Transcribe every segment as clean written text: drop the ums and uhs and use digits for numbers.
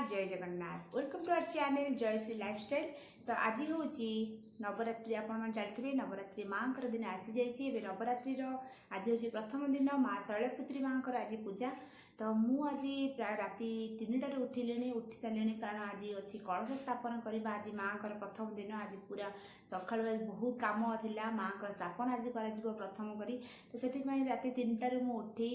जय Jagannath welcome to our channel Jayshree lifestyle. तो आज हूँ नवरात्रि आपण जानते नवरात्रि माँ दिन आसी जाइए। नवरात्रि आज हूँ प्रथम दिन माँ शैलपुत्री माँ आज पूजा। तो मु आज प्राय राति 3टार उठिले उठी सारे कारण आज अच्छी कलश स्थापन करवा। आज माँ प्रथम दिन आज पूरा सका बहुत कम था माँ स्थापन आज कर प्रथम करी। तो से राति 3टार उठी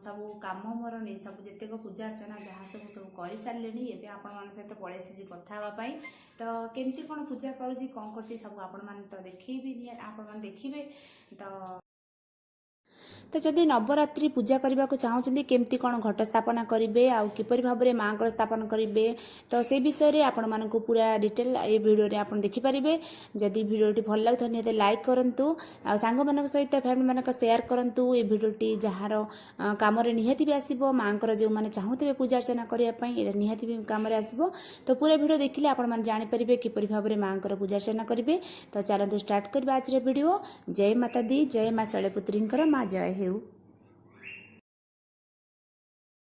सब कम मोर नहीं सब जितेक पूजा अर्चना जहाँ सब सब कर सारे एवं आपण सहित पलि आसी कथापी। तो केमती कौन पूजा करुँची कौन कर सब आपण मैंने तो देखी आपण देखिए। तो जदि नवरात्रि पूजा करने को चाहते केमती कौन घट स्थापना करेंगे आउ किपर भाव में माँ स्थापन करेंगे तो से विषय में आपण मानक पूरा डिटेल ये वीडियो रे आपण देखिपारे। जदि वीडियोटी भल लगे निहत लाइक करूँ आ सांग मान सहित फैमिली मानक शेयर करूँ। ये वीडियोटी जार कम निहती भी आसो माँ जो मैंने चाहूे पूजा अर्चना करने निहती भी कम आसो। तो पूरा वीडियो देखिले आपण मैंने जानीपारे किपर भाव में माँ पूजा अर्चना करेंगे। तो चलते स्टार्ट करवा आज वीडियो। जय माता दी जय माँ शैलपुत्री माँ जय हेउ।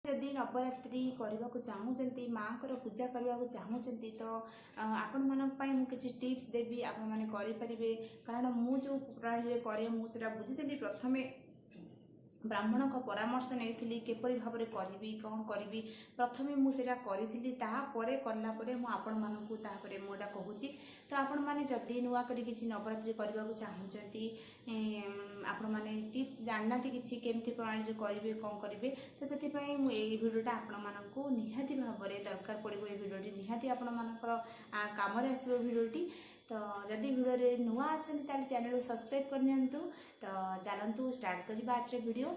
जदि नवरात्रि करने को चाहूँगी माँ पूजा करने को चाहूँगी तो आपण मानी किसी टिप्स देवी आपण मैंने करें। कारण मु जो प्रणाली कै मुझे बुझी प्रथम ब्राह्मण को परामर्श नहीं किपर भाव में करी कौन करी प्रथम मुझे करी कलापर मुझे कहूँ। तो आपण मैंने जदि नुआ किसी नवरात्रि करने को चाहूँगी आपण मैंने टिप्स जानना कि केमती प्रणाली करेंगे कौन करेंगे। तो से भिडियोटा आपण मानक निहाती भाव में दरकार पड़ो। ये भिडियोटी निहाती आपण मानकर काम आसो भिडियोटी। तो जदि भिडियो नुआ अच्छा ताले चैनल को सब्सक्राइब करनी। तो चलतु स्टार्ट करवा आज वीडियो।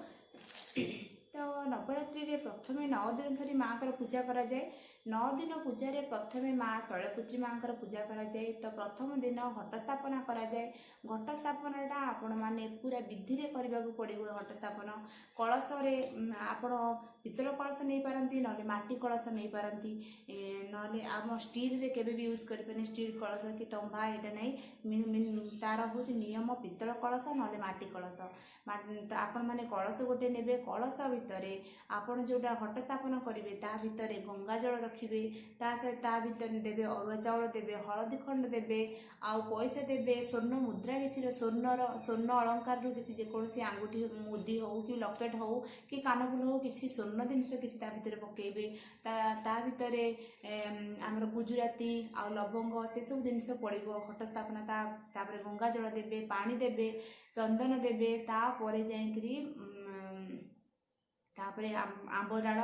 तो नवरात्रि प्रथम 9 दिन धरी माँ पूजा करा जाए। 9 दिन पूजा रे प्रथम माँ शैलपुत्री माँ पूजा करा जाए। तो प्रथम दिन घट स्थापना करा जाए। घट स्थापनाटा आपण माने पूरा विधि रे करबा को पड़िबो। घट स्थापन कलश रे आपण पितल कलश नहीं पारंती नले माटी कलश नहीं पारंती नले आम स्टील रे केबे भी यूज करिपने स्टील कलश कि तंबा एटा नहीं तार हूँ नियम पितल कलश नले माटी कलश। तो आपण माने कलश गोटे नेबे कलश भितर आपण जोटा घट स्थापन करेंगे ता भितर गंगा जल रखिए ता भितर देवे अरुआ चाउल देवे हलदी खंड देवे आउ पैसा देवे स्वर्ण मुद्रा किसी स्वर्ण अलंकार किसी जेकोसी आंगुठी मुदी हो कि लकेट हो कि कानफुल हो किसी स्वर्ण जिनस किसी भितर पकेबे ता भितर आमर गुजराती आउ लवंग से सब जिनस पड़ो। घट स्थापना तापर गंगा जल देवे पानी देवे चंदन देवे तापर जाइकरी तापरे आंब डाल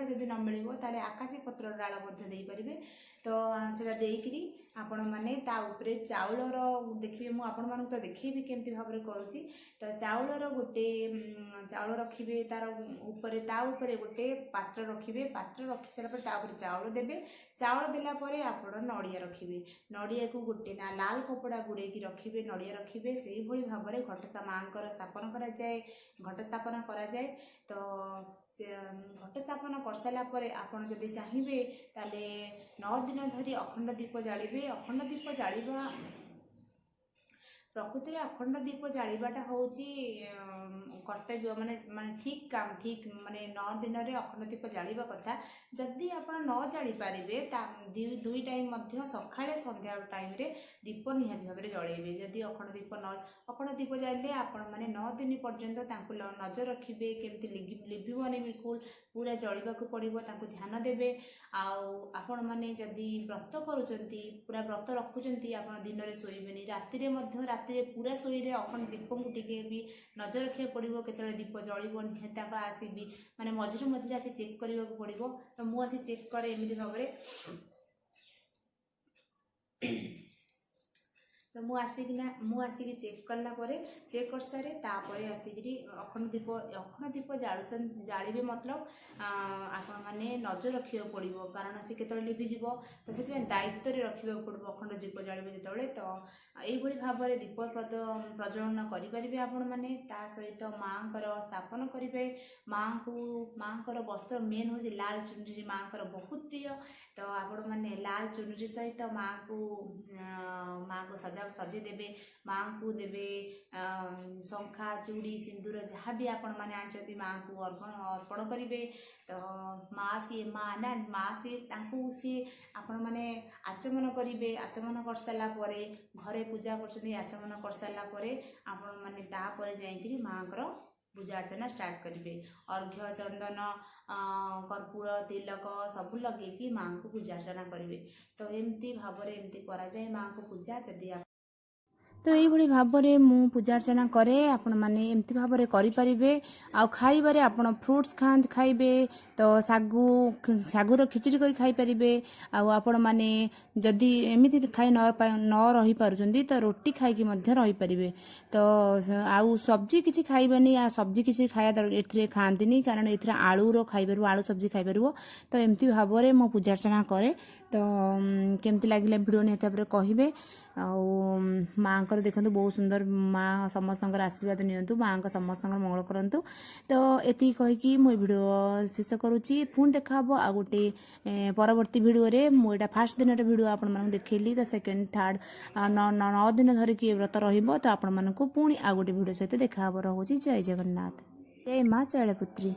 जदि न मिल ताले आकाशी पत्र डाल दे पारे। तो सेटा देकरी आपण माने ता उपरे चाउलर देखिए मु आपण मानक तो देखिए केमती भाव में करूँगी। तो चाउलर गोटे चाउल रखिए तार उपरे ता उपरे गोटे पात्र रखिए पात्र रखी सारा पर तापर चाउल देवे चाउल देला परे आपण नड़िया रखिए नड़िया को गोटे ना लाल कपड़ा गुड़े रखिए नड़िया रखिए से भली भाव में घट माँ स्थापन करा जाए घट स्थापन करा जाए। तो से घट स्थापन कर सारा आपड़ जदि चाहिए ताले 9 दिन धरी अखंड दीप जालिबे। अखंड दीप जालिबा प्रकृति में अखंड दीप जालिबाटा होची कर्तव्य माने ठीक काम ठीक माने 9 दिन रे अखंड दीप जालिबा कथा। जदि आपण न जाली पारिबे ता दुई टाइम मध्य सकाळे संध्या टाइम रे दीप निहाती भाव में जळेबे। जदि अखंड दीप जाले आपण माने 9 दिन पर्यंत तांको नजर रखिबे केमती लिभिबोनी बिल्कुल पूरा जळिबा को पड़िबो तांको ध्यान देबे। आपण माने जदि व्रत करूचंती पूरा व्रत रखुचंती आपण दिन रे सोइबेनी राति रे मध्य राति पूरा शोले अखंड दीप को टिके भी नजर रखा पड़ो केतले दीप जलिबो निहता आसबि माने मझिरे मझिरे आसी चेक करने को पड़ो। तो मु आसी चेक करे एमती भाव में। तो मु आसिक चेक कला चेक कर सारे तापर आसिक अखंड दीप जालिबे मतलब आपण माने नजर रखा पड़ो कारण सी केतले लिभिज। तो से दायित्व रखा पड़ो अखंड दीप जालिबे जिते। तो यही भाव में दीप प्रज्वलन करें आपण मैंने सहित माँ स्थापन करेंगे। माँ वस्त्र मेन हूँ लाल चुनरी माँ बहुत प्रिय। तो आपण मैंने लाल चुनरी सहित माँ को सजा सजे देबे माँ को देबे शंखा चूड़ी सिंदूर जहाँ भी आपण मैंने आनी माँ को अर्पण करेंगे। तो माँ सी माँ ना माँ सी सी आपण मैंने आचमन करेंगे। आचमन कर सारा घरे पूजा कर आचमन कर सारा आपण मैंने तापर जाकि माँ पूजा अर्चना स्टार्ट करेंगे। अर्घ्य चंदन कर्पूर तिलक सब लगे माँ को पूजा अर्चना करेंगे। तो एमती भाव एमती कराए माँ को पूजा जदि तो यही भाव में मु पूजा अर्चना करे आपण मैंने एमती भाव में करें। आ खाइबारे आपण फ्रुट्स खाइबे तो सागुर खिचड़ी कर खाई पारे। आपण मैंने जदि एमती खाई न रही पारुचंदी तो रोटी खाई रही पारे। तो आउ सब्जी किसी खाइबानी या सब्जी किसी खाया ए खाती कारण ए आलूर खाइपर आलू सब्जी खाइपर। तो एमती भाव में मो पूजा अर्चना करे। तो केमती लगे भिडियो निहत भाव कहे। माँ देखो बहुत सुंदर माँ समस्त आशीर्वाद नियंतु माँ का समस्त मंगल करंतु। तो ये कहीकि मुझे भिडियो शेष करुच्ची पुणी देखा आ गोटे परवर्ती भिडियो रे मुझे फास्ट दिन भिडियो आपण देखली। तो सेकेंड थर्ड 9 दिन धरिकी व्रत रही। तो आपण मानक पुणी आ गोटे भिडियो सहित देखा रोचे। जय जगन्नाथ। जय माँ शैलपुत्री।